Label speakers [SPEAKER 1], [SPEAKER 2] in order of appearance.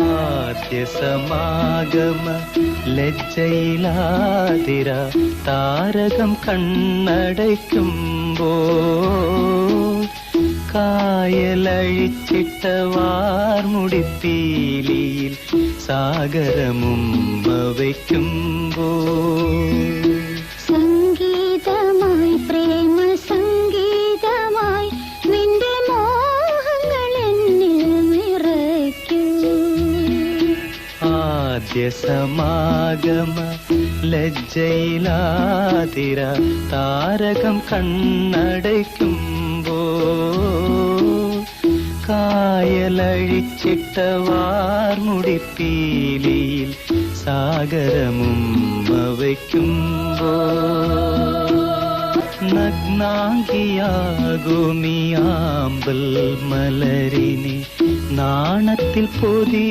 [SPEAKER 1] ആദ്യ സമാഗമ ലജ്ജയിലാതിര താരകം കണ്ണടയ്ക്കുമ്പോൾ കായലഴിച്ചിട്ട വാർമുടിപ്പീലിയിൽ സാഗരമുമ്മ വയ്ക്കുമ്പോൾ
[SPEAKER 2] സംഗീതമായി പ്രേമ സംഗീതമായി നിന്റെ മോഹങ്ങൾ എന്നിൽ നിറയ്ക്കൂ.
[SPEAKER 1] ആദ്യ സമാഗമ ലജ്ജയിലാതിര താരകം കണ്ണടയ്ക്കുമ്പോൾ കായലഴിച്ചിട്ട വാർമുടിപ്പീലിയിൽ സാഗരമുമ്മ വയ്ക്കുമ്പോൾ നഗ്നാംഗിയാകുമിയാമ്പൽ മലരിനെ നാണത്തിൽ പൊതി